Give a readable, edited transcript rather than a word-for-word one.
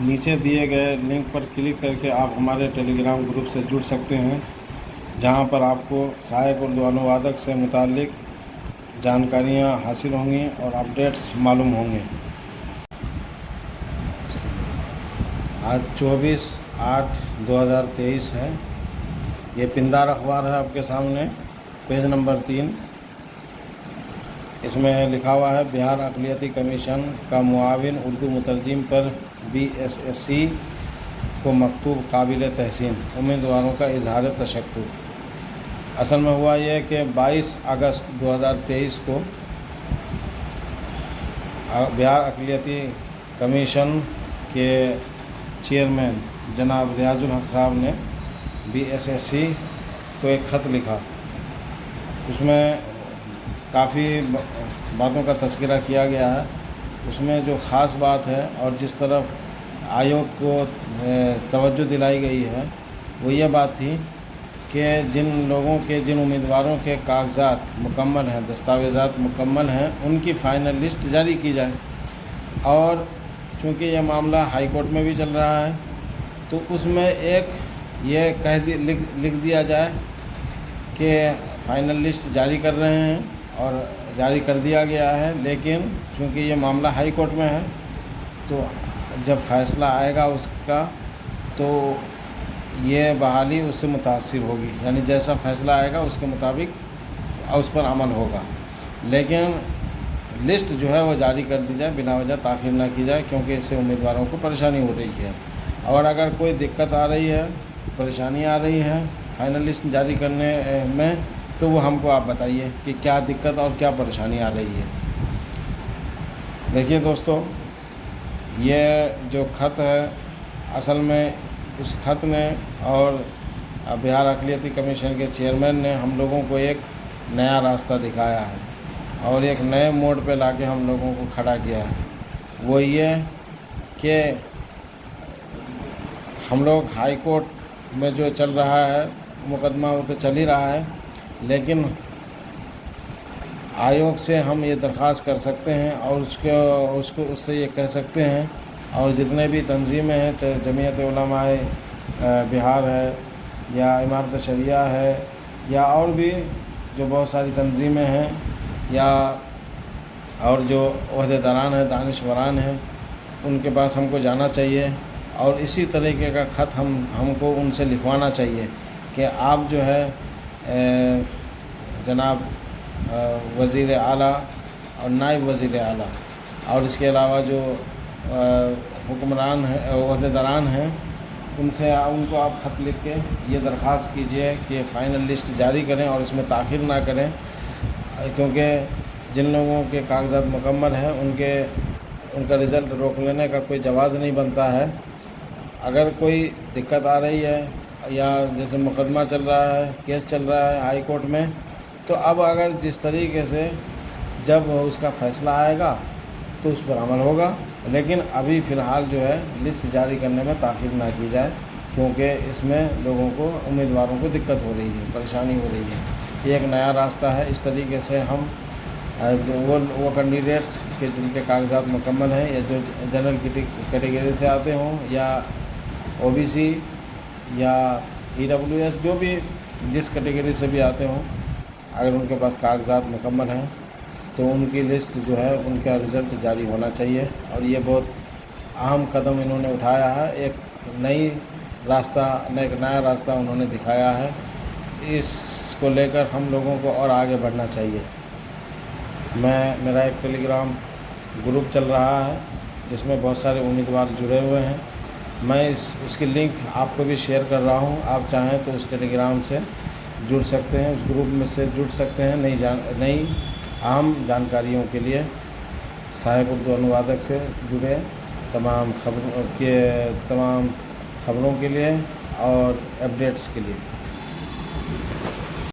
नीचे दिए गए लिंक पर क्लिक करके आप हमारे टेलीग्राम ग्रुप से जुड़ सकते हैं, जहां पर आपको सहायक उर्दू अनुवादक से मुताल्लिक जानकारियां हासिल होंगी और अपडेट्स मालूम होंगे। आज 24/8/2023 है। ये पिंदार अखबार है आपके सामने, पेज नंबर 3। इसमें लिखा हुआ है, बिहार अक़लियती कमीशन का मुआविन उर्दू मुतरजिम पर BSSC को मकतूब काबिल तहसीन, उम्मीदवारों का इजहार तशक्कुर। असल में हुआ यह कि 22 अगस्त 2023 को बिहार अक़लियती कमीशन के चेयरमैन जनाब रियाजुल हक साहब ने BSSC को एक ख़त लिखा। उसमें काफ़ी बातों का तज़किरा किया गया है। उसमें जो ख़ास बात है और जिस तरफ आयोग को तवज्जो दिलाई गई है वो ये बात थी कि जिन उम्मीदवारों के कागजात मुकम्मल हैं, दस्तावेज़ात मुकम्मल हैं, उनकी फ़ाइनल लिस्ट जारी की जाए। और चूँकि यह मामला हाई कोर्ट में भी चल रहा है, तो उसमें एक ये लिख दिया जाए कि फ़ाइनल लिस्ट जारी कर रहे हैं और जारी कर दिया गया है, लेकिन चूँकि ये मामला हाई कोर्ट में है, तो जब फ़ैसला आएगा उसका तो ये बहाली उससे मुतासिर होगी, यानी जैसा फ़ैसला आएगा उसके मुताबिक उस पर अमल होगा। लेकिन लिस्ट जो है वो जारी कर दी जाए, बिना वजह ताख़ीर ना की जाए, क्योंकि इससे उम्मीदवारों को परेशानी हो रही है। और अगर कोई दिक्कत आ रही है, परेशानी आ रही है फ़ाइनल लिस्ट जारी करने में, तो वो हमको आप बताइए कि क्या दिक्कत और क्या परेशानी आ रही है। देखिए दोस्तों, ये जो ख़त है, असल में इस ख़त में और बिहार अक़लियती कमीशन के चेयरमैन ने हम लोगों को एक नया रास्ता दिखाया है और एक नए मोड़ पे लाके हम लोगों को खड़ा किया है। वो ये कि हम लोग हाई कोर्ट में जो चल रहा है मुकदमा, वो तो चल ही रहा है, लेकिन आयोग से हम ये दरख्वास्त कर सकते हैं और उससे ये कह सकते हैं, और जितने भी तंजीमें हैं, चाहे जमीयत उलमाए बिहार है या इमारत शरिया है या और भी जो बहुत सारी तंजीमें हैं, या और जो ओहदेदारान हैं, दानिशवरान हैं, उनके पास हमको जाना चाहिए और इसी तरीके का ख़त हमको उनसे लिखवाना चाहिए कि आप जो है जनाब वज़ीर आला और नायब वज़ीर आला और इसके अलावा जो हुक्मरान हैं, ओहदेदारान हैं, उनको आप ख़त लिख के ये दरख्वास्त कीजिए कि फ़ाइनल लिस्ट जारी करें और इसमें ताख़ीर ना करें, क्योंकि जिन लोगों के कागजात मुकम्मल हैं उनका रिज़ल्ट रोक लेने का कोई जवाज़ नहीं बनता है। अगर कोई दिक्कत आ रही है या जैसे मुकदमा चल रहा है, केस चल रहा है हाई कोर्ट में, तो अब अगर जिस तरीके से जब उसका फ़ैसला आएगा तो उस पर अमल होगा, लेकिन अभी फ़िलहाल जो है लिस्ट जारी करने में ताख़ीर ना की जाए, क्योंकि इसमें लोगों को, उम्मीदवारों को दिक्कत हो रही है, परेशानी हो रही है। ये एक नया रास्ता है। इस तरीके से हम वो कैंडिडेट्स के जिनके कागजात मुकम्मल हैं या जो जनरल कैटेगरी से आते हों या OBC या EWS, जो भी जिस कैटेगरी से भी आते हों, अगर उनके पास कागजात मुकम्मल हैं तो उनकी लिस्ट जो है, उनका रिज़ल्ट जारी होना चाहिए। और ये बहुत अहम कदम इन्होंने उठाया है, एक नया रास्ता उन्होंने दिखाया है। इसको लेकर हम लोगों को और आगे बढ़ना चाहिए। मेरा एक टेलीग्राम ग्रुप चल रहा है जिसमें बहुत सारे उम्मीदवार जुड़े हुए हैं। मैं उसकी लिंक आपको भी शेयर कर रहा हूं। आप चाहें तो उस टेलीग्राम से जुड़ सकते हैं, उस ग्रुप में से जुड़ सकते हैं नई अहम जानकारियों के लिए। सहायक उर्दू अनुवादक से जुड़े तमाम खबरों के लिए और अपडेट्स के लिए।